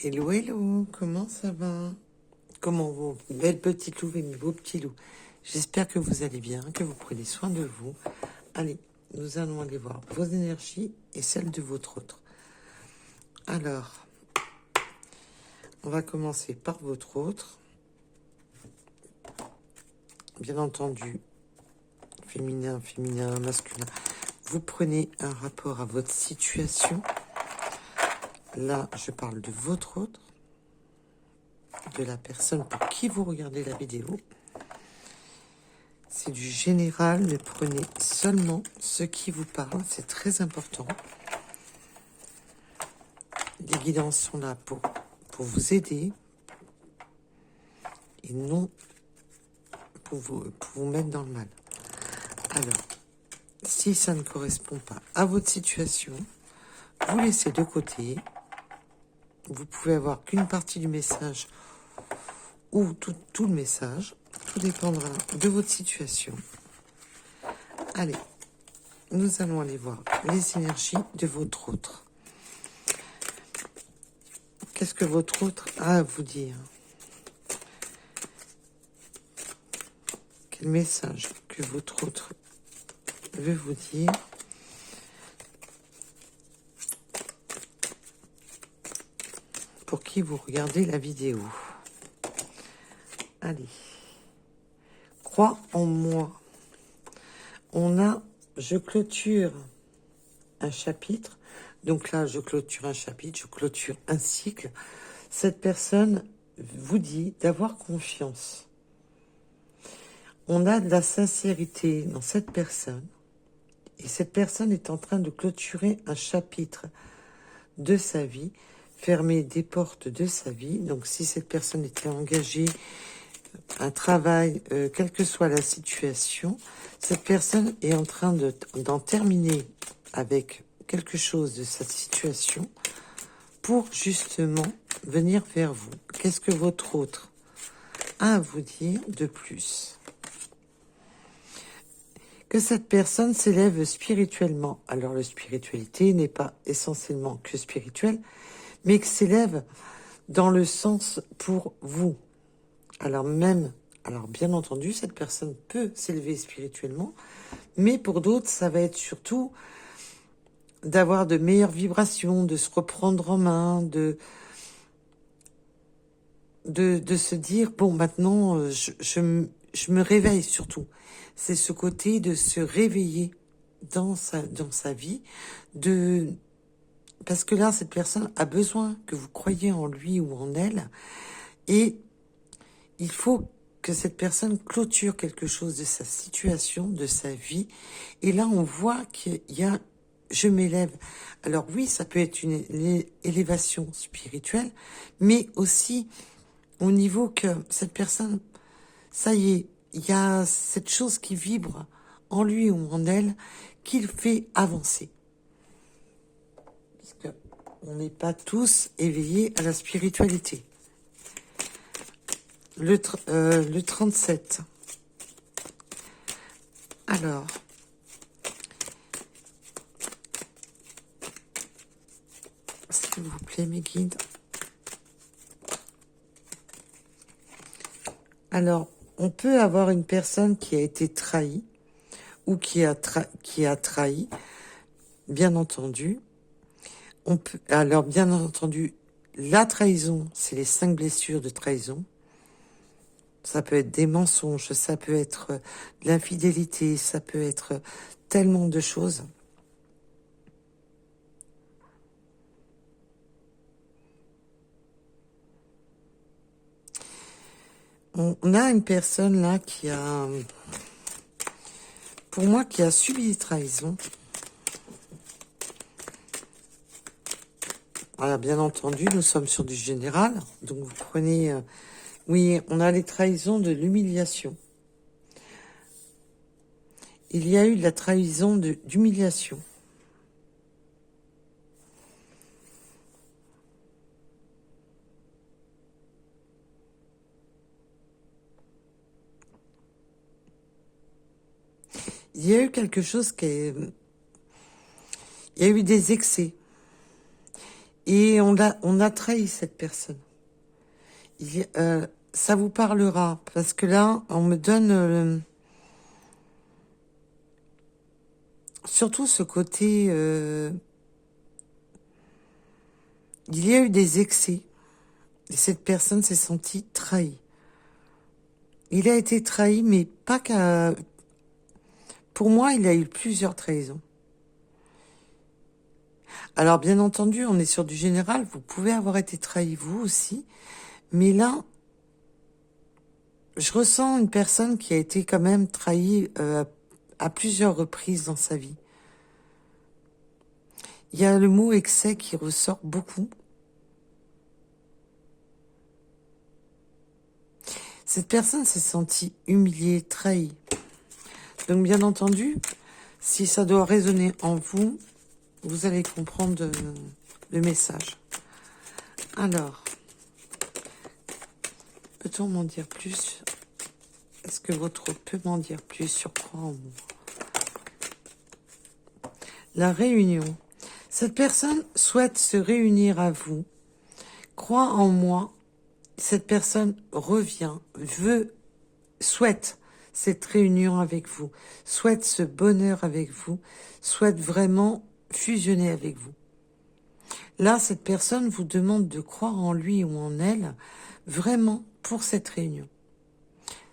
Hello, hello, comment ça va? Comment vos belles petites louves et mes beaux petits loups? J'espère que vous allez bien, que vous prenez soin de vous. Allez, nous allons aller voir vos énergies et celles de votre autre. Alors, on va commencer par votre autre. Bien entendu, féminin, masculin. Vous prenez un rapport à votre situation. Là, je parle de votre autre, de la personne pour qui vous regardez la vidéo. C'est du général, ne prenez seulement ce qui vous parle, c'est très important. Les guidances sont là pour vous aider et non pour vous mettre dans le mal. Alors, si ça ne correspond pas à votre situation, vous laissez de côté. Vous pouvez avoir qu'une partie du message ou tout le message. Tout dépendra de votre situation. Allez, nous allons aller voir les énergies de votre autre. Qu'est-ce que votre autre a à vous dire? Quel message que votre autre veut vous dire? Pour qui vous regardez la vidéo. Allez. Crois en moi. On a, je clôture un chapitre. Donc là, je clôture un chapitre, je clôture un cycle. Cette personne vous dit d'avoir confiance. On a de la sincérité dans cette personne. Et cette personne est en train de clôturer un chapitre de sa vie, fermer des portes de sa vie. Donc si cette personne était engagée, un travail, quelle que soit la situation, cette personne est en train d'en terminer avec quelque chose de sa situation pour justement venir vers vous. Qu'est-ce que votre autre a à vous dire de plus? Que cette personne s'élève spirituellement. Alors la spiritualité n'est pas essentiellement que spirituelle, mais que s'élève dans le sens pour vous. Alors bien entendu, cette personne peut s'élever spirituellement, mais pour d'autres, ça va être surtout d'avoir de meilleures vibrations, de se reprendre en main, de se dire, bon, maintenant, je me réveille surtout. C'est ce côté de se réveiller dans sa vie, parce que là, cette personne a besoin que vous croyiez en lui ou en elle, et il faut que cette personne clôture quelque chose de sa situation, de sa vie. Et là, on voit qu'il y a je m'élève. Alors oui, ça peut être une élévation spirituelle, mais aussi au niveau que cette personne, ça y est, il y a cette chose qui vibre en lui ou en elle qui le fait avancer. Parce que on n'est pas tous éveillés à la spiritualité. Le 37. Alors, s'il vous plaît, mes guides. Alors, on peut avoir une personne qui a été trahie ou qui a trahi, bien entendu. Alors, bien entendu, la trahison, c'est les 5 blessures de trahison. Ça peut être des mensonges, ça peut être de l'infidélité, ça peut être tellement de choses. On a une personne là qui a, pour moi, qui a subi des trahisons. Alors, bien entendu, nous sommes sur du général. Donc, vous prenez... oui, on a les trahisons de l'humiliation. Il y a eu de la trahison d'humiliation. Il y a eu quelque chose qui est... Il y a eu des excès. Et on a trahi cette personne. Ça vous parlera, parce que là, on me donne surtout ce côté... il y a eu des excès, et cette personne s'est sentie trahie. Il a été trahi, mais pas qu'à... Pour moi, il a eu plusieurs trahisons. Alors, bien entendu, on est sur du général, vous pouvez avoir été trahi vous aussi, mais là, je ressens une personne qui a été quand même trahie à plusieurs reprises dans sa vie. Il y a le mot excès qui ressort beaucoup. Cette personne s'est sentie humiliée, trahie. Donc, bien entendu, si ça doit résonner en vous, vous allez comprendre le message. Alors, peut-on m'en dire plus? Est-ce que votre peut m'en dire plus sur quoi en moi? La réunion. Cette personne souhaite se réunir à vous, croit en moi. Cette personne revient, souhaite cette réunion avec vous, souhaite ce bonheur avec vous, souhaite vraiment fusionner avec vous. Là, cette personne vous demande de croire en lui ou en elle, vraiment pour cette réunion.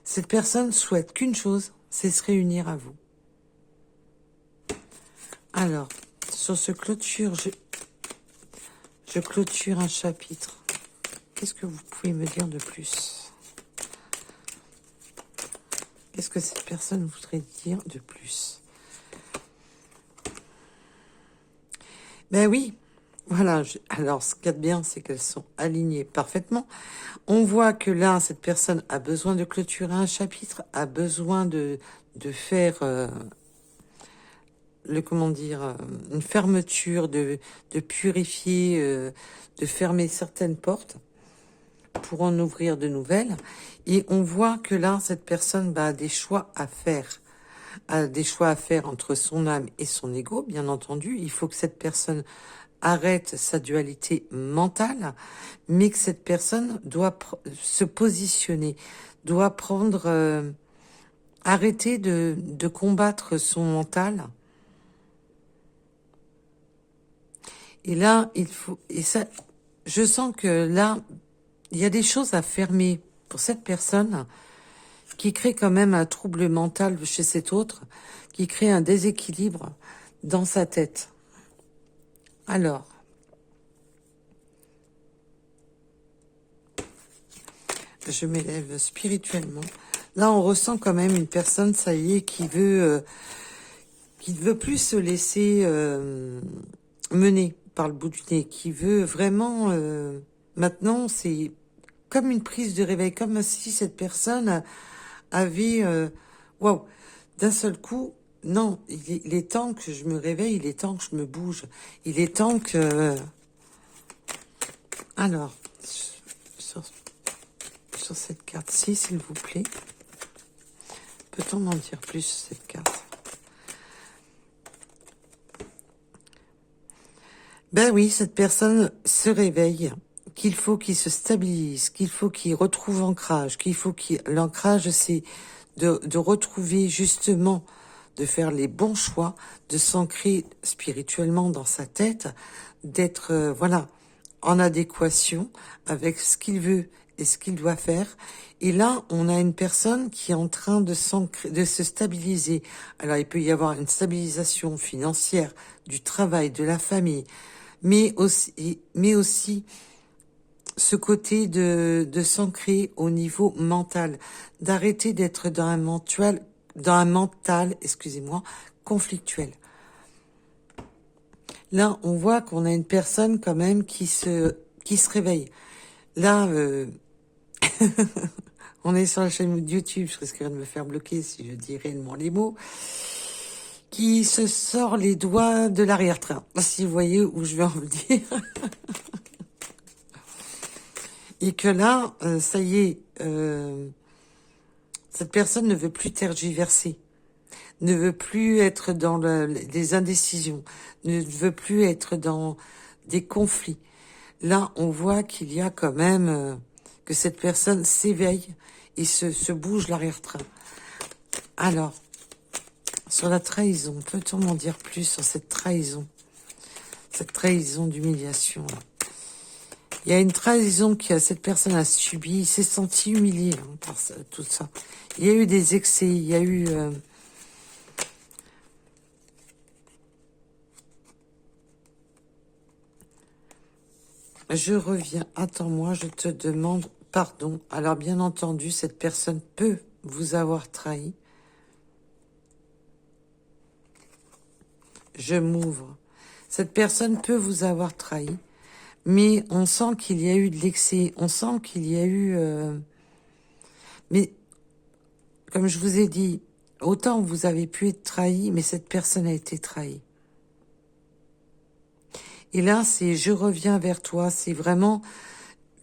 Cette personne souhaite qu'une chose, c'est se réunir à vous. Alors, sur ce clôture, je clôture un chapitre. Qu'est-ce que vous pouvez me dire de plus? Qu'est-ce que cette personne voudrait dire de plus? Ben oui, voilà. Alors, ce qu'il y a de bien, c'est qu'elles sont alignées parfaitement. On voit que là, cette personne a besoin de clôturer un chapitre, a besoin de faire... une fermeture, de purifier, de fermer certaines portes pour en ouvrir de nouvelles. Et on voit que là, cette personne a des choix à faire. A des choix à faire entre son âme et son ego, bien entendu. Il faut que cette personne arrête sa dualité mentale, mais que cette personne doit se positionner, doit arrêter de combattre son mental. Et là, je sens que là, il y a des choses à fermer pour cette personne qui crée quand même un trouble mental chez cet autre, qui crée un déséquilibre dans sa tête. Alors, je m'élève spirituellement. Là, on ressent quand même une personne, ça y est, qui ne veut plus se laisser mener par le bout du nez, qui veut vraiment... maintenant, c'est comme une prise de réveil, comme si cette personne avait... Waouh, d'un seul coup, non, il est temps que je me réveille, il est temps que je me bouge, il est temps que... Alors, sur cette carte-ci, s'il vous plaît, peut-on m'en dire plus sur cette carte? Ben oui, cette personne se réveille, qu'il faut qu'il se stabilise, qu'il faut qu'il retrouve ancrage, l'ancrage, c'est de retrouver justement, de faire les bons choix, de s'ancrer spirituellement dans sa tête, d'être, voilà, en adéquation avec ce qu'il veut et ce qu'il doit faire. Et là, on a une personne qui est en train de se stabiliser. Alors, il peut y avoir une stabilisation financière, du travail, de la famille, mais aussi ce côté de s'ancrer au niveau mental, d'arrêter d'être dans un mental, excusez-moi, conflictuel. Là, on voit qu'on a une personne quand même qui se réveille. Là, on est sur la chaîne de YouTube, je risquerais de me faire bloquer si je dis réellement les mots, qui se sort les doigts de l'arrière-train, si vous voyez où je veux en venir. Et que là, ça y est, cette personne ne veut plus tergiverser, ne veut plus être dans des indécisions, ne veut plus être dans des conflits. Là, on voit qu'il y a quand même que cette personne s'éveille et se bouge l'arrière-train. Alors, sur la trahison, peut-on m'en dire plus sur cette trahison d'humiliation là? Il y a une trahison que cette personne a subie, il s'est senti humilié par tout ça. Il y a eu des excès, il y a eu... Je reviens, attends-moi, je te demande pardon. Alors bien entendu, cette personne peut vous avoir trahi. Je m'ouvre. Cette personne peut vous avoir trahi, mais on sent qu'il y a eu de l'excès, on sent qu'il y a eu... Mais, comme je vous ai dit, autant vous avez pu être trahi, mais cette personne a été trahie. Et là, c'est « je reviens vers toi », c'est vraiment...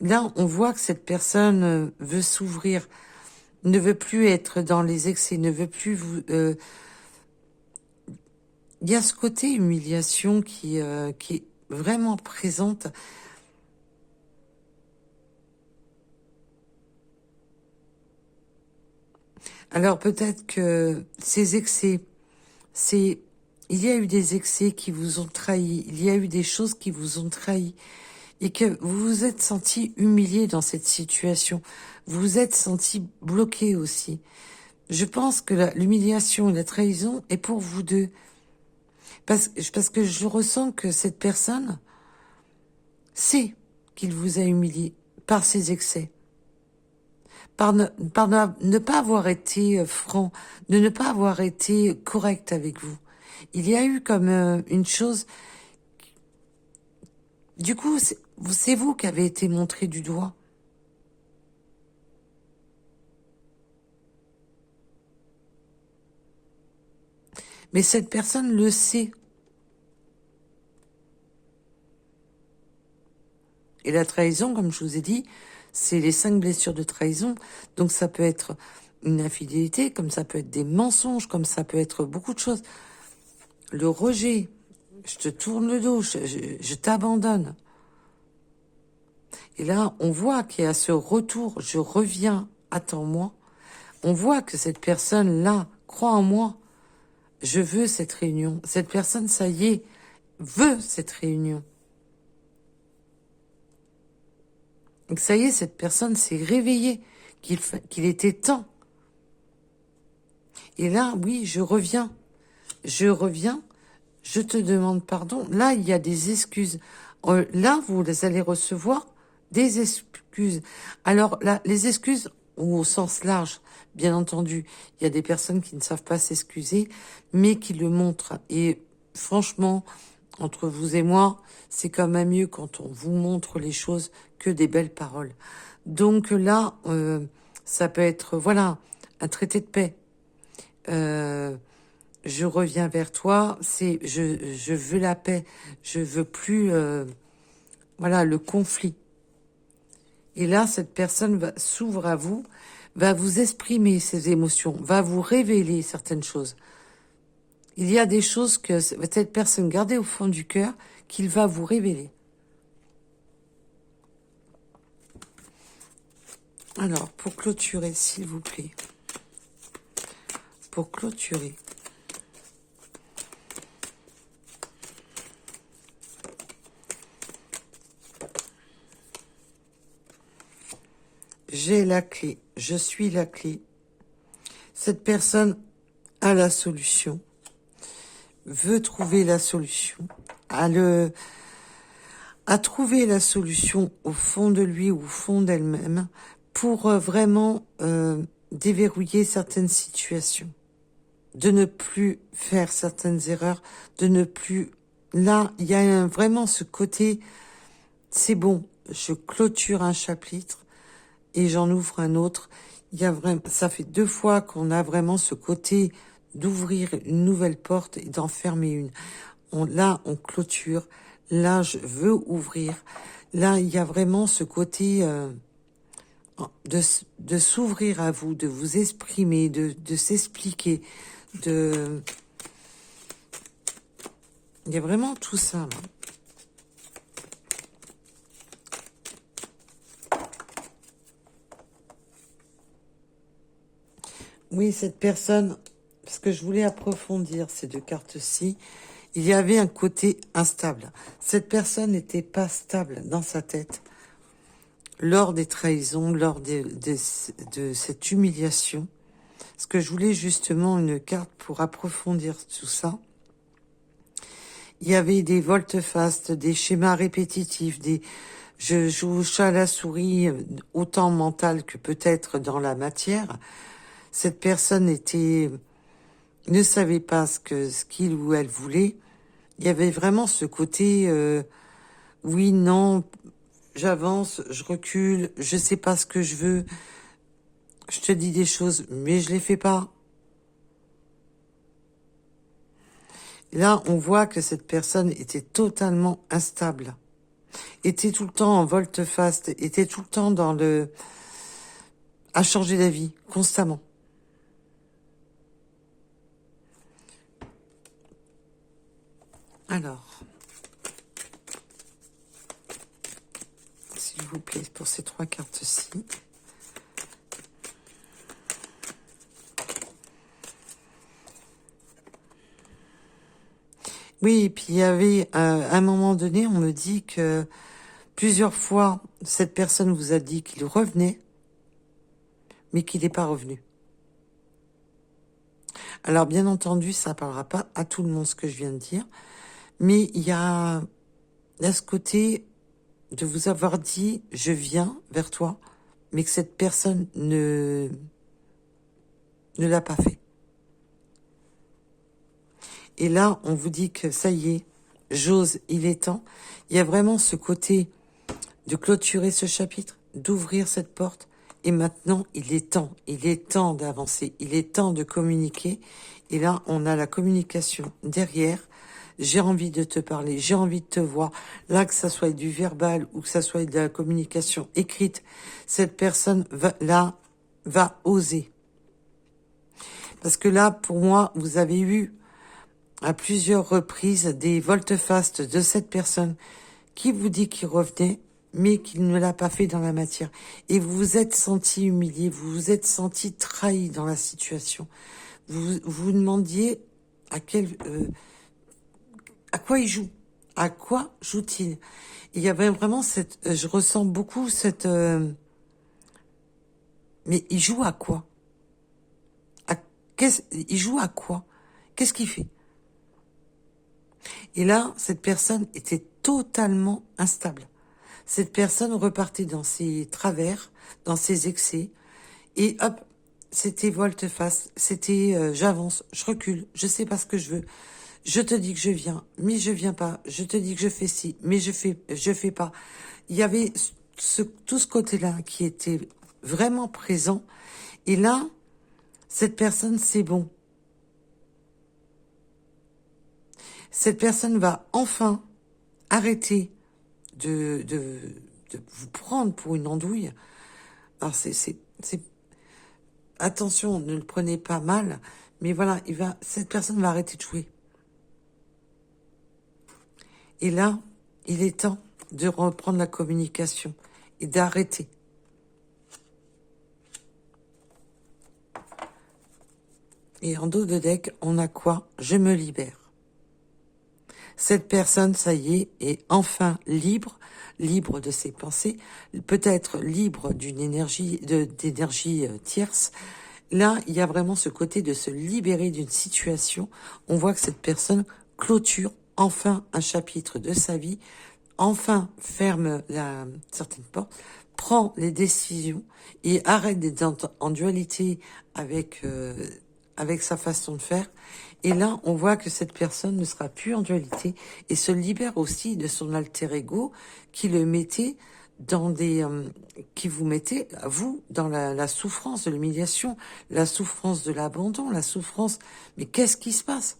Là, on voit que cette personne veut s'ouvrir, ne veut plus être dans les excès, ne veut plus vous... Il y a ce côté humiliation qui est vraiment présente. Alors peut-être que ces excès, il y a eu des excès qui vous ont trahi, il y a eu des choses qui vous ont trahi, et que vous vous êtes senti humilié dans cette situation, vous vous êtes senti bloqué aussi. Je pense que l'humiliation et la trahison est pour vous deux. Parce que je ressens que cette personne sait qu'il vous a humilié par ses excès, par ne pas avoir été franc, de ne pas avoir été correct avec vous. Il y a eu comme une chose... Du coup, c'est vous qui avez été montré du doigt. Mais cette personne le sait. Et la trahison, comme je vous ai dit, c'est les 5 blessures de trahison. Donc ça peut être une infidélité, comme ça peut être des mensonges, comme ça peut être beaucoup de choses. Le rejet, je te tourne le dos, je t'abandonne. Et là, on voit qu'il y a ce retour, je reviens, attends-moi. On voit que cette personne-là croit en moi. Je veux cette réunion. Cette personne, ça y est, veut cette réunion. Donc ça y est, cette personne s'est réveillée, qu'il était temps. Et là, oui, je reviens, je te demande pardon. Là, il y a des excuses. Là, vous allez recevoir des excuses. Alors, là, les excuses, ou au sens large, bien entendu, il y a des personnes qui ne savent pas s'excuser, mais qui le montrent. Et franchement, entre vous et moi, c'est quand même mieux quand on vous montre les choses que des belles paroles. Donc là, ça peut être, voilà, un traité de paix. Je reviens vers toi, c'est je veux la paix, je veux plus voilà le conflit. Et là, cette personne s'ouvre à vous, va vous exprimer ses émotions, va vous révéler certaines choses. Il y a des choses que cette personne gardée au fond du cœur qu'il va vous révéler. Alors, pour clôturer, s'il vous plaît. Pour clôturer. J'ai la clé, je suis la clé. Cette personne a la solution, veut trouver la solution, a trouvé la solution au fond de lui ou au fond d'elle-même pour vraiment déverrouiller certaines situations, de ne plus faire certaines erreurs, de ne plus... Là, il y a vraiment ce côté, c'est bon, je clôture un chapitre, et j'en ouvre un autre. Il y a vraiment, ça fait 2 fois qu'on a vraiment ce côté d'ouvrir une nouvelle porte et d'en fermer une. Là, on clôture. Là, je veux ouvrir. Là, il y a vraiment ce côté de s'ouvrir à vous, de vous exprimer, de s'expliquer. Il y a vraiment tout ça, là. Oui, cette personne, parce que je voulais approfondir ces deux cartes-ci, il y avait un côté instable. Cette personne n'était pas stable dans sa tête. Lors des trahisons, lors de cette humiliation, parce que je voulais justement une carte pour approfondir tout ça. Il y avait des volte-face, des schémas répétitifs, je joue au chat à la souris, autant mental que peut-être dans la matière. Cette personne ne savait pas ce qu'il ou elle voulait. Il y avait vraiment ce côté, oui, non, j'avance, je recule, je sais pas ce que je veux, je te dis des choses, mais je les fais pas. Là, on voit que cette personne était totalement instable, était tout le temps en volte-face, était tout le temps à changer d'avis, constamment. Alors, s'il vous plaît, pour ces trois cartes-ci. Oui, et puis il y avait, à un moment donné, on me dit que plusieurs fois, cette personne vous a dit qu'il revenait, mais qu'il n'est pas revenu. Alors, bien entendu, ça ne parlera pas à tout le monde ce que je viens de dire, mais il y a ce côté de vous avoir dit « je viens vers toi », mais que cette personne ne l'a pas fait. Et là, on vous dit que ça y est, j'ose, il est temps. Il y a vraiment ce côté de clôturer ce chapitre, d'ouvrir cette porte. Et maintenant, il est temps d'avancer, il est temps de communiquer. Et là, on a la communication derrière. J'ai envie de te parler, j'ai envie de te voir. Là, que ça soit du verbal ou que ça soit de la communication écrite, cette personne va oser. Parce que là, pour moi, vous avez eu à plusieurs reprises des volte-face de cette personne qui vous dit qu'il revenait, mais qu'il ne l'a pas fait dans la matière. Et vous vous êtes senti humilié, vous vous êtes senti trahi dans la situation. Vous vous demandiez à quoi il joue, à quoi joue-t-il. Il y avait vraiment je ressens beaucoup mais il joue à quoi? Il joue à quoi? Qu'est-ce qu'il fait? Et là, cette personne était totalement instable. Cette personne repartait dans ses travers, dans ses excès, et hop, c'était volte-face, c'était j'avance, je recule, je sais pas ce que je veux, je te dis que je viens, mais je viens pas, je te dis que je fais ci, mais je fais pas. Il y avait tout ce côté-là qui était vraiment présent, et là, cette personne, c'est bon. Cette personne va enfin arrêter de vous prendre pour une andouille. Alors attention, ne le prenez pas mal, mais voilà, cette personne va arrêter de jouer. Et là, il est temps de reprendre la communication et d'arrêter. Et en dos de deck, on a quoi? Je me libère. Cette personne, ça y est enfin libre de ses pensées, peut-être libre d'une d'énergie tierce. Là, il y a vraiment ce côté de se libérer d'une situation. On voit que cette personne clôture enfin un chapitre de sa vie, enfin ferme certaines portes, prend les décisions et arrête d'être en dualité avec sa façon de faire. Et là, on voit que cette personne ne sera plus en dualité et se libère aussi de son alter ego qui le mettait qui vous mettait, vous, dans la souffrance de l'humiliation, la souffrance de l'abandon, la souffrance. Mais qu'est-ce qui se passe?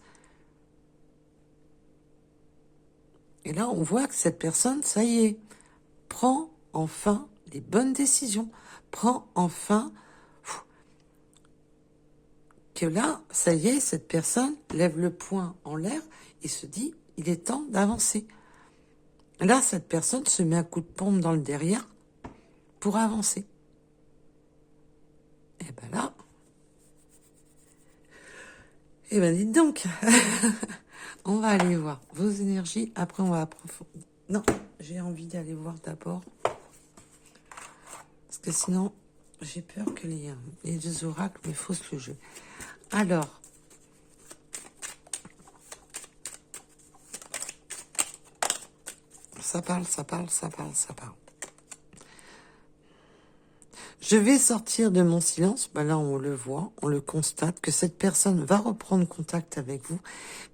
Et là, on voit que cette personne, ça y est, prend enfin les bonnes décisions, prend enfin que là, ça y est, cette personne lève le poing en l'air et se dit, il est temps d'avancer. Là, cette personne se met un coup de pompe dans le derrière pour avancer. Et ben là, Eh ben, dites donc. On va aller voir vos énergies. Après, on va approfondir. Non, j'ai envie d'aller voir d'abord. Parce que sinon, j'ai peur que les deux oracles me faussent le jeu. Alors, ça parle, ça parle, ça parle, ça parle. Je vais sortir de mon silence. Ben là, on le voit, on le constate, que cette personne va reprendre contact avec vous.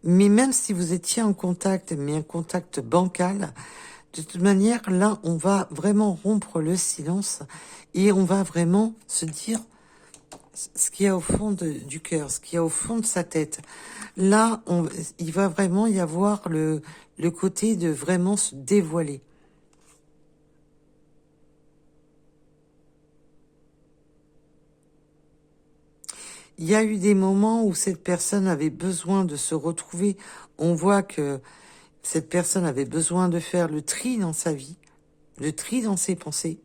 Mais même si vous étiez en contact, mais un contact bancal, de toute manière, là, on va vraiment rompre le silence et on va vraiment se dire ce qu'il y a au fond du cœur, ce qu'il y a au fond de sa tête. Là, il va vraiment y avoir le côté de vraiment se dévoiler. Il y a eu des moments où cette personne avait besoin de se retrouver. On voit que cette personne avait besoin de faire le tri dans sa vie, le tri dans ses pensées.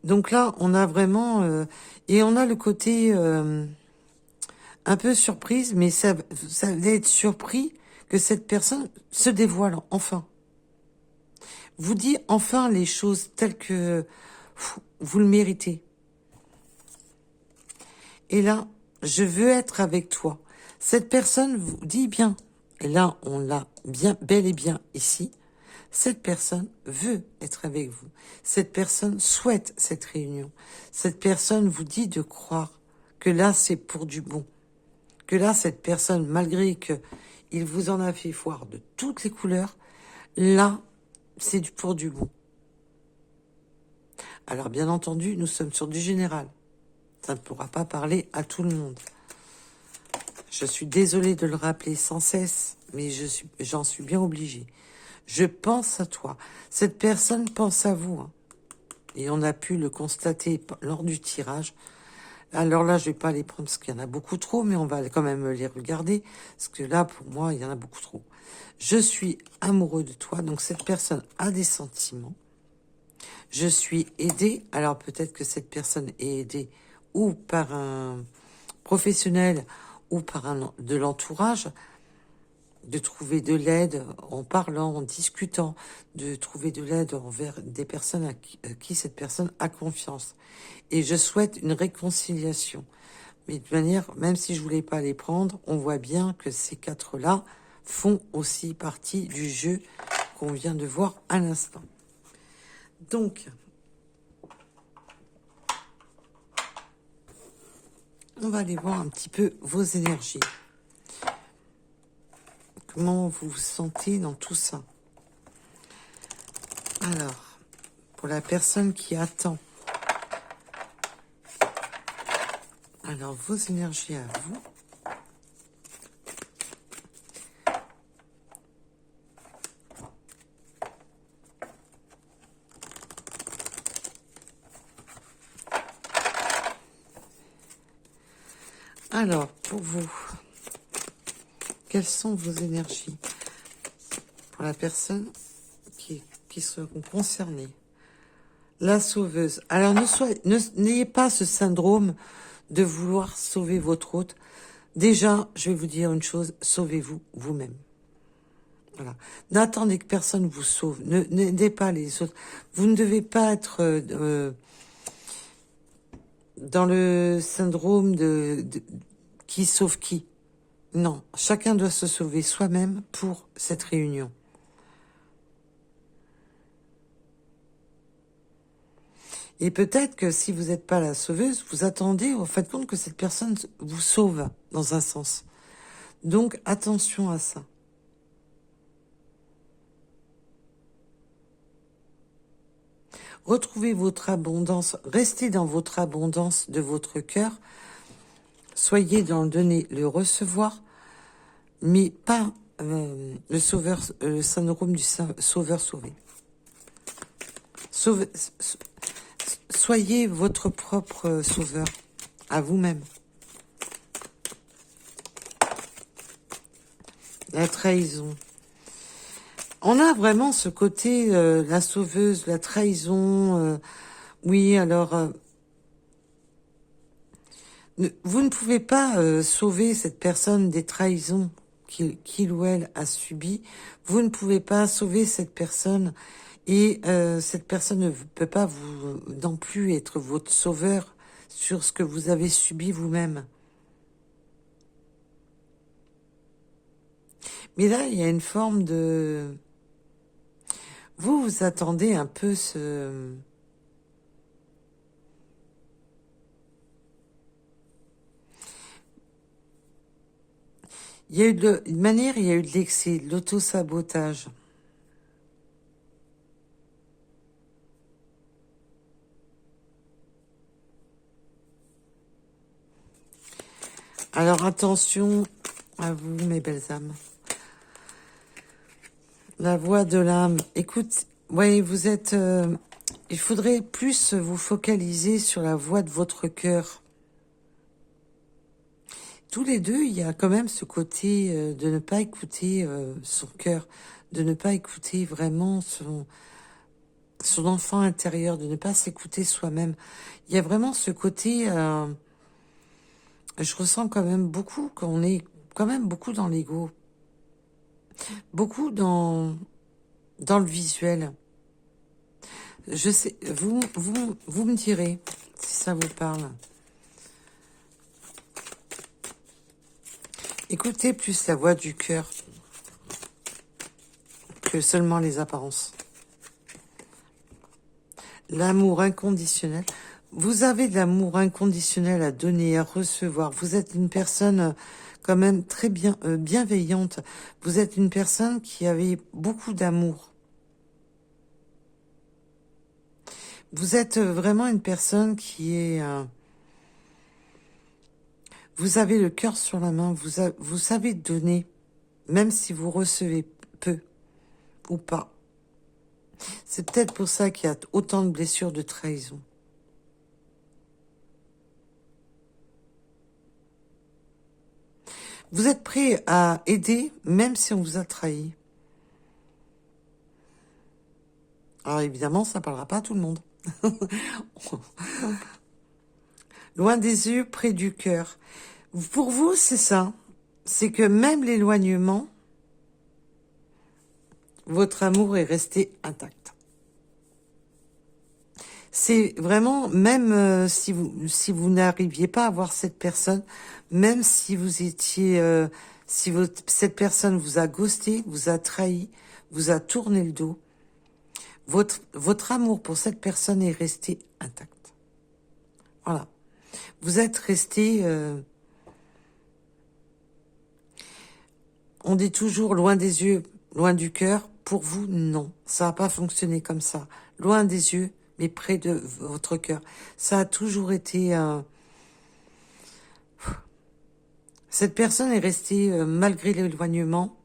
Donc là, on a vraiment... et on a le côté un peu surprise, mais ça va être surpris que cette personne se dévoile enfin. Vous dit enfin les choses telles que vous le méritez. Et là, je veux être avec toi. Cette personne vous dit bien, et là on l'a bien, bel et bien ici, cette personne veut être avec vous. Cette personne souhaite cette réunion. Cette personne vous dit de croire que là c'est pour du bon. Que là cette personne, malgré que il vous en a fait voir de toutes les couleurs, là c'est pour du bon. Alors bien entendu, nous sommes sur du général. Ça ne pourra pas parler à tout le monde. Je suis désolée de le rappeler sans cesse, mais j'en suis bien obligée. Je pense à toi. Cette personne pense à vous. Hein. Et on a pu le constater lors du tirage. Alors là, je vais pas les prendre parce qu'il y en a beaucoup trop, mais on va quand même les regarder. Parce que là, pour moi, il y en a beaucoup trop. Je suis amoureux de toi. Donc cette personne a des sentiments. Je suis aidée. Alors peut-être que cette personne est aidée ou par un professionnel ou par de l'entourage, de trouver de l'aide en parlant, en discutant, de trouver de l'aide envers des personnes à qui cette personne a confiance. Et je souhaite une réconciliation. Mais de manière, même si je voulais pas les prendre, on voit bien que ces quatre-là font aussi partie du jeu qu'on vient de voir à l'instant. Donc, on va aller voir un petit peu vos énergies. Comment vous vous sentez dans tout ça? Alors, pour la personne qui attend, alors vos énergies à vous. Alors, pour vous, quelles sont vos énergies pour la personne qui seront concernées? La sauveuse. Alors, n'ayez pas ce syndrome de vouloir sauver votre hôte. Déjà, je vais vous dire une chose, sauvez-vous vous-même. Voilà. N'attendez que personne vous sauve. N'aidez pas les autres. Vous ne devez pas être dans le syndrome de qui sauve qui. Non, chacun doit se sauver soi-même pour cette réunion. Et peut-être que si vous n'êtes pas la sauveuse, vous attendez, vous faites compte que cette personne vous sauve dans un sens. Donc attention à ça. Retrouvez votre abondance, restez dans votre abondance de votre cœur. Soyez dans le donner, le recevoir, mais pas le sauveur, le syndrome du sauveur sauvé. Soyez votre propre sauveur à vous-même. La trahison. On a vraiment ce côté, la sauveuse, la trahison. Oui, alors, Vous ne pouvez pas sauver cette personne des trahisons qu'il ou elle a subies. Vous ne pouvez pas sauver cette personne et cette personne ne peut pas vous non plus être votre sauveur sur ce que vous avez subi vous-même. Mais là, il y a une forme de... vous attendez un peu ce... Il y a eu une manière, il y a eu de l'excès, de l'auto-sabotage. Alors attention à vous, mes belles âmes. La voix de l'âme. Écoute, ouais, vous êtes... il faudrait plus vous focaliser sur la voix de votre cœur. Tous les deux, il y a quand même ce côté de ne pas écouter son cœur, de ne pas écouter vraiment son enfant intérieur, de ne pas s'écouter soi-même. Il y a vraiment ce côté... je ressens quand même beaucoup qu'on est quand même beaucoup dans l'ego, beaucoup dans le visuel. Je sais, vous me direz si ça vous parle. Écoutez plus la voix du cœur que seulement les apparences. L'amour inconditionnel. Vous avez de l'amour inconditionnel à donner, à recevoir. Vous êtes une personne quand même très bienveillante. Vous êtes une personne qui avait beaucoup d'amour. Vous êtes vraiment une personne qui est... vous avez le cœur sur la main. Vous savez donner, même si vous recevez peu ou pas. C'est peut-être pour ça qu'il y a autant de blessures de trahison. Vous êtes prêt à aider, même si on vous a trahi. Alors évidemment, ça ne parlera pas à tout le monde. Loin des yeux, près du cœur. Pour vous, c'est ça. C'est que même l'éloignement, votre amour est resté intact. C'est vraiment, même si vous n'arriviez pas à voir cette personne, même si vous étiez, cette personne vous a ghosté, vous a trahi, vous a tourné le dos, votre amour pour cette personne est resté intact. Voilà. Vous êtes resté... on dit toujours loin des yeux, loin du cœur. Pour vous, non. Ça n'a pas fonctionné comme ça. Loin des yeux, mais près de votre cœur. Ça a toujours été... cette personne est restée, malgré l'éloignement,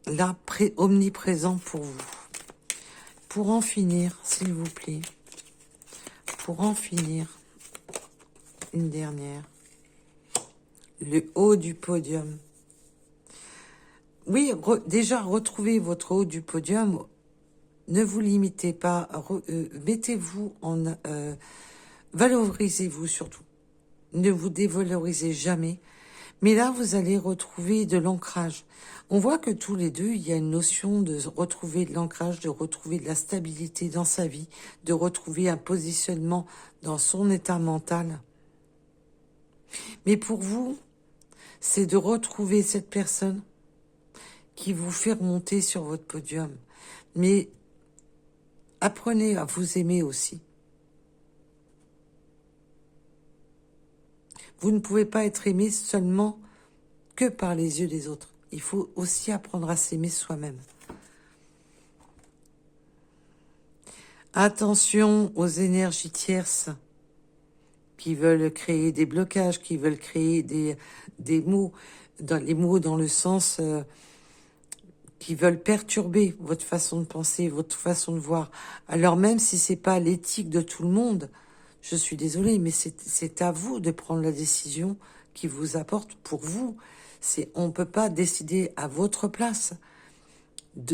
là, omniprésent pour vous. Pour en finir, s'il vous plaît. Pour en finir, une dernière. Le haut du podium. Oui, déjà, retrouvez votre haut du podium. Ne vous limitez pas. Mettez-vous en... valorisez-vous surtout. Ne vous dévalorisez jamais. Mais là, vous allez retrouver de l'ancrage. On voit que tous les deux, il y a une notion de retrouver de l'ancrage, de retrouver de la stabilité dans sa vie, de retrouver un positionnement dans son état mental. Mais pour vous, c'est de retrouver cette personne qui vous fait remonter sur votre podium. Mais apprenez à vous aimer aussi. Vous ne pouvez pas être aimé seulement que par les yeux des autres. Il faut aussi apprendre à s'aimer soi-même. Attention aux énergies tierces qui veulent créer des blocages, qui veulent créer des mots, les mots dans le sens... qui veulent perturber votre façon de penser, votre façon de voir. Alors même si c'est pas l'éthique de tout le monde, je suis désolée, mais c'est à vous de prendre la décision qui vous apporte pour vous. On ne peut pas décider à votre place.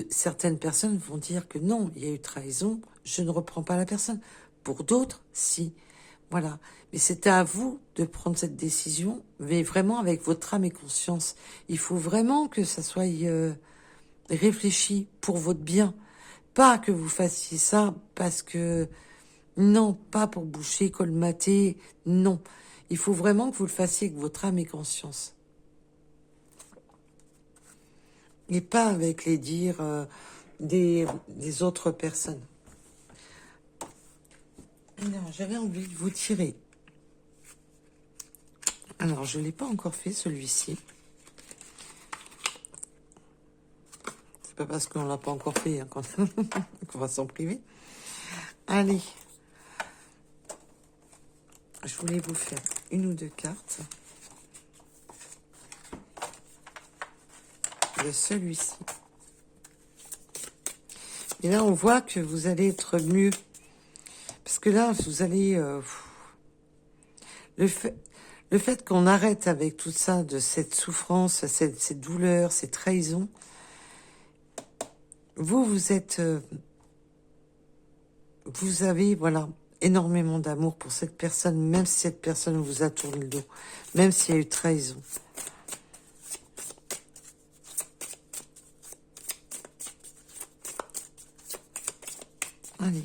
Certaines personnes vont dire que non, il y a eu trahison, je ne reprends pas la personne. Pour d'autres, si. Voilà. Mais c'est à vous de prendre cette décision, mais vraiment avec votre âme et conscience. Il faut vraiment que ça soit réfléchi pour votre bien. Pas que vous fassiez ça parce que... Non, pas pour boucher, colmater. Non. Il faut vraiment que vous le fassiez avec votre âme et conscience. Et pas avec les dires des autres personnes. Alors, j'avais envie de vous tirer. Alors, je ne l'ai pas encore fait, celui-ci. C'est pas parce qu'on l'a pas encore fait hein, qu'on va s'en priver. Allez. Je voulais vous faire une ou deux cartes. De celui-ci. Et là, on voit que vous allez être mieux. Parce que là, vous allez... le fait qu'on arrête avec tout ça, de cette souffrance, cette douleur, ces trahisons, vous êtes... vous avez, voilà, énormément d'amour pour cette personne, même si cette personne vous a tourné le dos, même s'il y a eu trahison. Allez.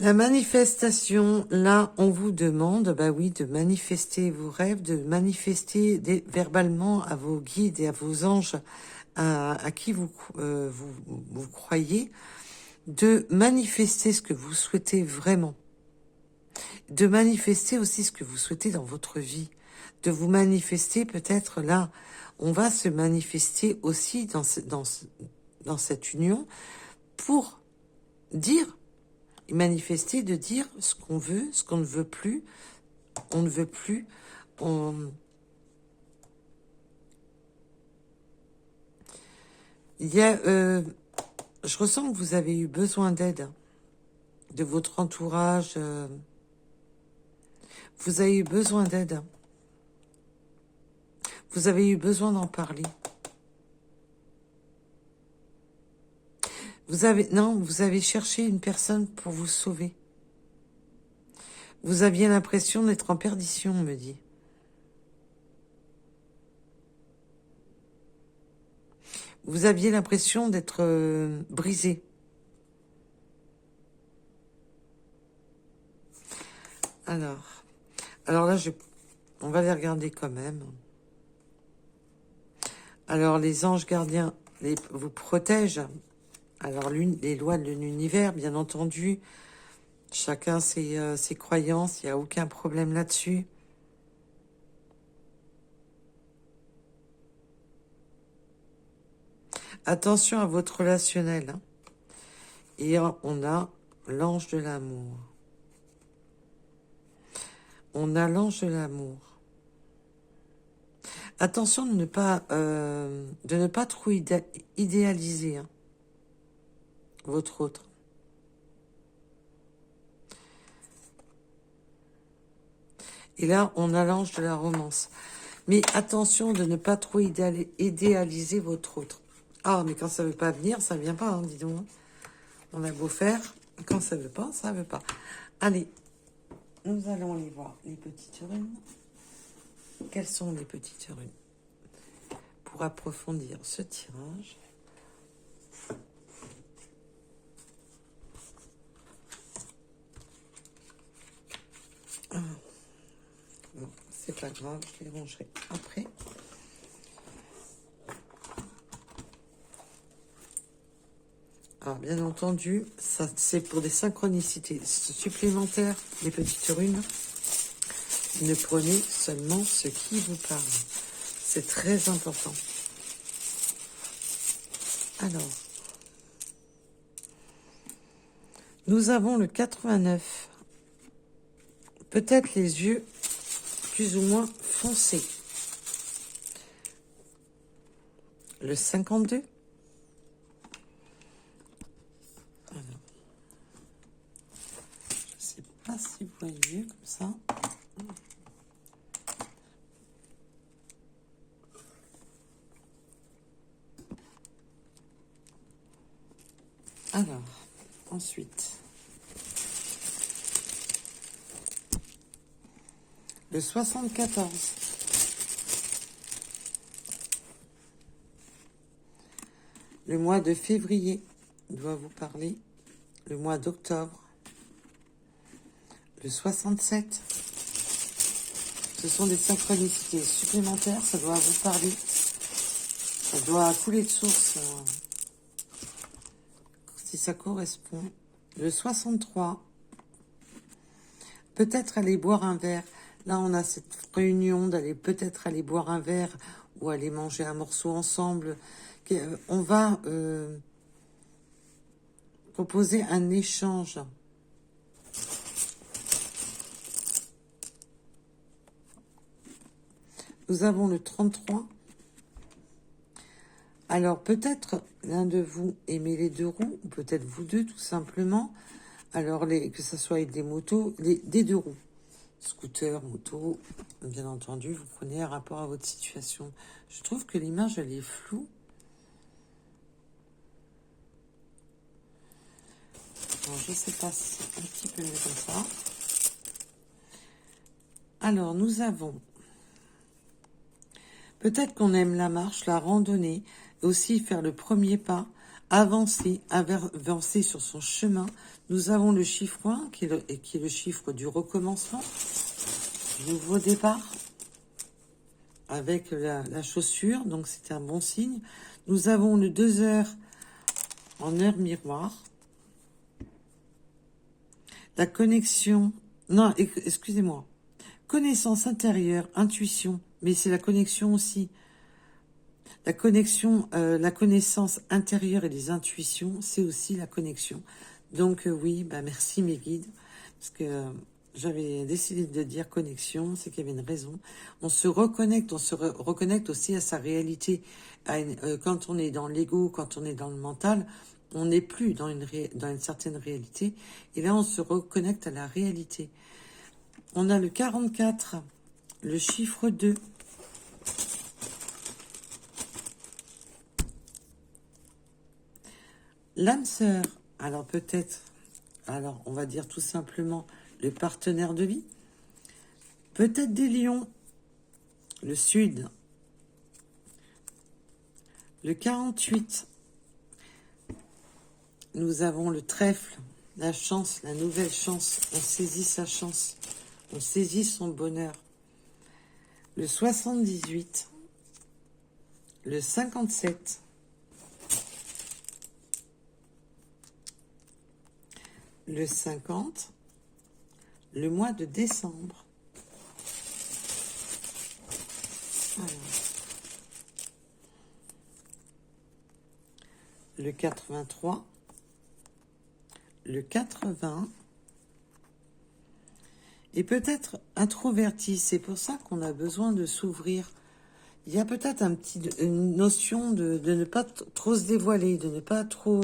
La manifestation, là, on vous demande, bah oui, de manifester vos rêves, de manifester verbalement à vos guides et à vos anges, à qui vous croyez, de manifester ce que vous souhaitez vraiment, de manifester aussi ce que vous souhaitez dans votre vie, de vous manifester peut-être là, on va se manifester aussi dans cette union pour dire, et manifester, de dire ce qu'on veut, ce qu'on ne veut plus, on ne veut plus, il y a, je ressens que vous avez eu besoin d'aide de votre entourage, vous avez eu besoin d'aide, vous avez eu besoin d'en parler. Vous avez cherché une personne pour vous sauver. Vous aviez l'impression d'être en perdition, on me dit. Vous aviez l'impression d'être brisé. Alors là, on va les regarder quand même. Alors, les anges gardiens vous protègent. Alors, les lois de l'univers, bien entendu. Chacun ses croyances, il n'y a aucun problème là-dessus. Attention à votre relationnel. Hein. Et on a l'ange de l'amour. On a l'ange de l'amour. Attention de ne pas trop idéaliser hein, votre autre. Et là, on a l'ange de la romance. Mais attention de ne pas trop idéaliser votre autre. Ah, mais quand ça veut pas venir, ça vient pas, hein, dis donc. On a beau faire, quand ça veut pas, ça veut pas. Allez, nous allons aller voir les petites runes. Quelles sont les petites runes? Pour approfondir ce tirage. Ah. Bon, c'est pas grave, je les rangerai après. Alors, bien entendu, ça c'est pour des synchronicités supplémentaires, les petites runes. Ne prenez seulement ce qui vous parle. C'est très important. Alors, nous avons le 89. Peut-être les yeux plus ou moins foncés. Le 52. Alors, je ne sais pas si vous voyez comme ça. Alors, ensuite, le 74. Le mois de février doit vous parler. Le mois d'octobre. Le 67. Ce sont des synchronicités supplémentaires. Ça doit vous parler. Ça doit couler de source. Si ça correspond. Le 63. Peut-être aller boire un verre. Là, on a cette réunion d'aller peut-être aller boire un verre ou aller manger un morceau ensemble. On va proposer un échange. Nous avons le 33. Alors, peut-être l'un de vous aimez les deux roues, ou peut-être vous deux, tout simplement. Alors, que ce soit avec des motos, des deux roues. Scooter, moto, bien entendu, vous prenez un rapport à votre situation. Je trouve que l'image, elle est floue. Alors, je ne sais pas si c'est un petit peu mieux comme ça. Alors, nous avons... Peut-être qu'on aime la marche, la randonnée, aussi faire le premier pas, avancer sur son chemin. Nous avons le chiffre 1, qui est le chiffre du recommencement, du nouveau départ, avec la chaussure, donc c'est un bon signe. Nous avons le 2 heures en heure miroir. La connexion, non, excusez-moi, connaissance intérieure, intuition, mais c'est la connexion aussi. La connexion, la connaissance intérieure et les intuitions, c'est aussi la connexion. Donc oui, bah merci mes guides, parce que j'avais décidé de dire connexion, c'est qu'il y avait une raison. On se reconnecte aussi à sa réalité. Quand on est dans l'ego, quand on est dans le mental, on n'est plus dans une certaine réalité. Et là, on se reconnecte à la réalité. On a le 44, le chiffre 2. L'âme sœur, alors peut-être, alors on va dire tout simplement le partenaire de vie. Peut-être des lions, le sud. Le 48, nous avons le trèfle, la chance, la nouvelle chance. On saisit sa chance, on saisit son bonheur. Le 78, le 57, le 50, le mois de décembre. Alors, le 83, le 80, et peut-être introverti. C'est pour ça qu'on a besoin de s'ouvrir. Il y a peut-être une notion de ne pas trop se dévoiler, de ne pas trop...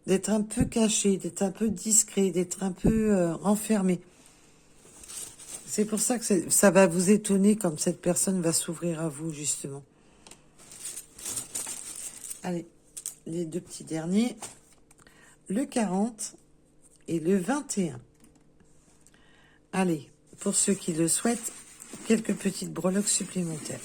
d'être un peu caché, d'être un peu discret, d'être un peu renfermé. C'est pour ça que ça va vous étonner comme cette personne va s'ouvrir à vous, justement. Allez, les deux petits derniers. Le 40 et le 21. Allez, pour ceux qui le souhaitent, quelques petites breloques supplémentaires.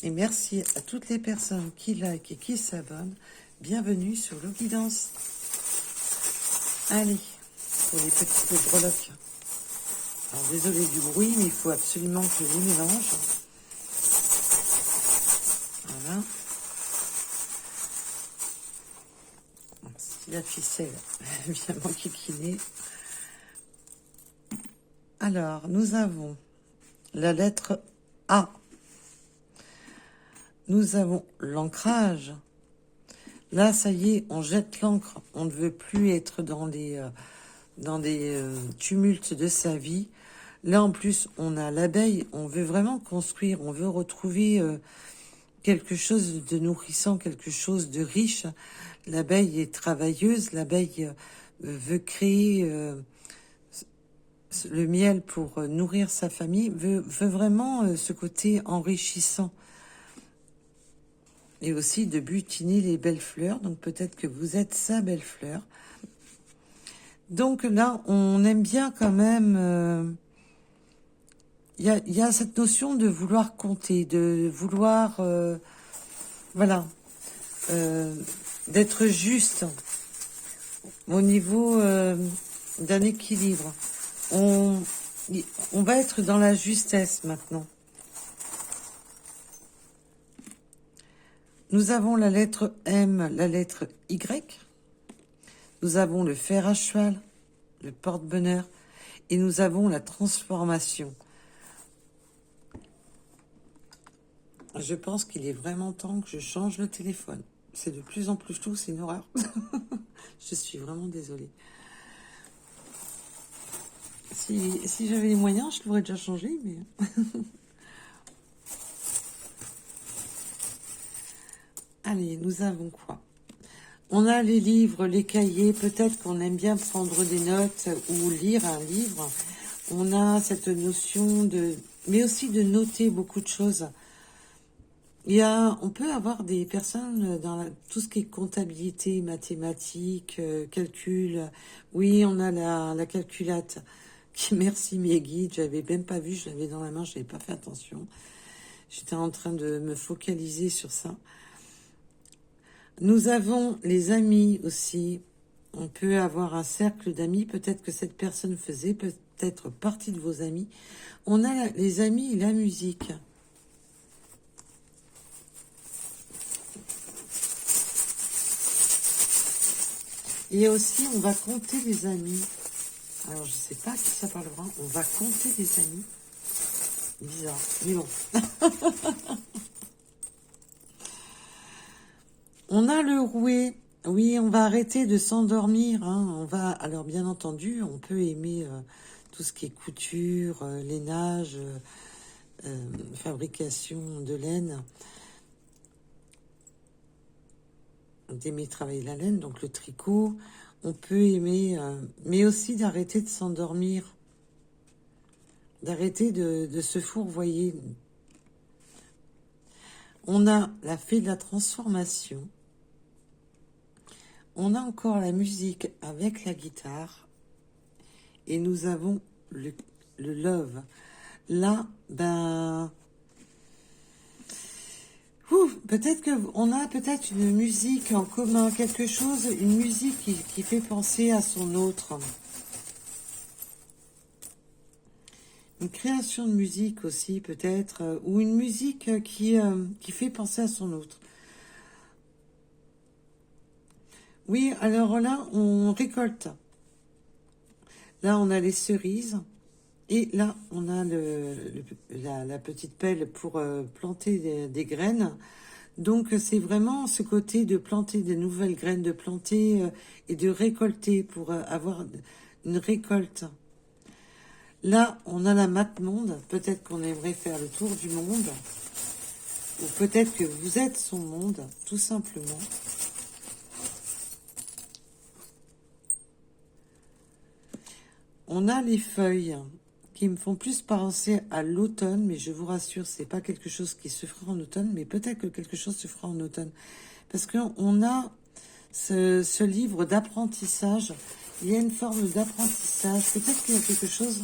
Et merci à toutes les personnes qui like et qui s'abonnent. Bienvenue sur Lo Guidance. Allez, pour les petites breloques. Alors, désolé du bruit, mais il faut absolument que je les mélange. Voilà. Si la ficelle vient m'enquiquiner. Alors, nous avons la lettre A. Nous avons l'ancrage. Là, ça y est, on jette l'ancre. On ne veut plus être dans des tumultes de sa vie. Là, en plus, on a l'abeille. On veut vraiment construire. On veut retrouver quelque chose de nourrissant, quelque chose de riche. L'abeille est travailleuse. L'abeille veut créer le miel pour nourrir sa famille. Veut vraiment ce côté enrichissant. et aussi de butiner les belles fleurs. Donc peut-être que vous êtes sa belle fleur. Donc là, on aime bien quand même... Il y a cette notion de vouloir compter, de vouloir... voilà. D'être juste au niveau d'un équilibre. On va être dans la justesse maintenant. Nous avons la lettre M, la lettre Y. Nous avons le fer à cheval, le porte-bonheur. Et nous avons la transformation. Je pense qu'il est vraiment temps que je change le téléphone. C'est de plus en plus tôt, c'est une horreur. Je suis vraiment désolée. Si j'avais les moyens, je l'aurais déjà changé, mais... Allez, nous avons quoi? On a les livres, les cahiers. Peut-être qu'on aime bien prendre des notes ou lire un livre. On a cette notion de... Mais aussi de noter beaucoup de choses. On peut avoir des personnes dans tout ce qui est comptabilité, mathématiques, calcul. Oui, on a la calculate. Merci mes guides, j'avais même pas vu, je l'avais dans la main, je n'avais pas fait attention. J'étais en train de me focaliser sur ça. Nous avons les amis aussi. On peut avoir un cercle d'amis. Peut-être que cette personne faisait peut-être partie de vos amis. On a les amis et la musique. Et aussi, on va compter les amis. Alors, je ne sais pas à qui ça parlera. On va compter les amis. Bizarre, mais bon. On a le rouet. Oui, on va arrêter de s'endormir. Hein. Alors, bien entendu, on peut aimer tout ce qui est couture, lainage, fabrication de laine. D'aimer travailler la laine, donc le tricot. On peut aimer, mais aussi d'arrêter de s'endormir, d'arrêter de se fourvoyer. On a la fée de la transformation. On a encore la musique avec la guitare. Et nous avons le love. Là, ben... peut-être qu'on a peut-être une musique en commun, quelque chose, une musique qui fait penser à son autre. Une création de musique aussi peut-être, ou une musique qui fait penser à son autre. Oui, alors là, on récolte. Là, on a les cerises. Et là, on a la petite pelle pour planter des graines. Donc, c'est vraiment ce côté de planter des nouvelles graines, de planter et de récolter pour avoir une récolte. Là, on a la map monde. Peut-être qu'on aimerait faire le tour du monde. Ou peut-être que vous êtes son monde, tout simplement. On a les feuilles qui me font plus penser à l'automne, mais je vous rassure, c'est pas quelque chose qui se fera en automne, mais peut-être que quelque chose se fera en automne. Parce qu'on a ce livre d'apprentissage, il y a une forme d'apprentissage, peut-être qu'il y a quelque chose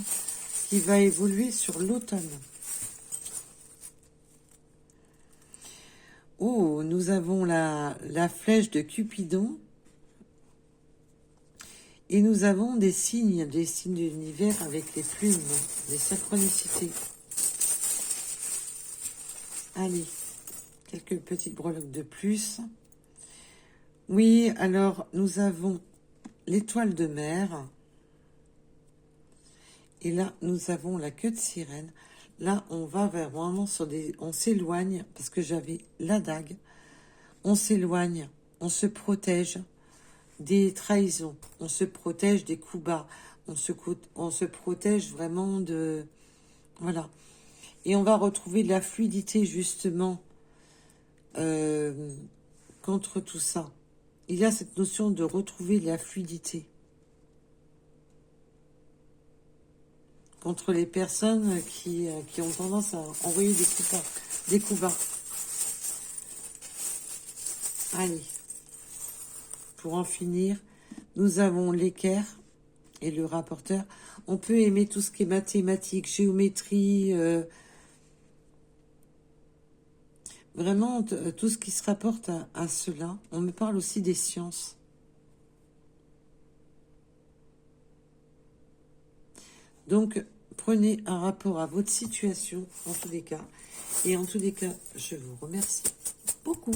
qui va évoluer sur l'automne. Oh, nous avons la flèche de Cupidon. Et nous avons des signes de l'univers avec les plumes, des synchronicités. Allez, quelques petites breloques de plus. Oui, alors nous avons l'étoile de mer. Et là, nous avons la queue de sirène. Là, on va vraiment sur des... On s'éloigne, parce que j'avais la dague. On s'éloigne, on se protège des trahisons, on se protège des coups bas, on se protège vraiment de... Voilà. Et on va retrouver de la fluidité, justement, contre tout ça. Il y a cette notion de retrouver de la fluidité. Contre les personnes qui ont tendance à envoyer des coups bas. Allez, pour en finir, nous avons l'équerre et le rapporteur. On peut aimer tout ce qui est mathématiques, géométrie, vraiment tout ce qui se rapporte à cela. On me parle aussi des sciences. Donc, prenez un rapport à votre situation, en tous les cas. Et en tous les cas, je vous remercie beaucoup.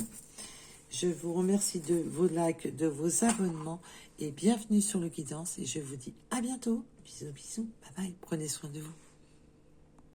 Je vous remercie de vos likes, de vos abonnements. Et bienvenue sur le Guidance. Et je vous dis à bientôt. Bisous, bisous. Bye bye. Prenez soin de vous.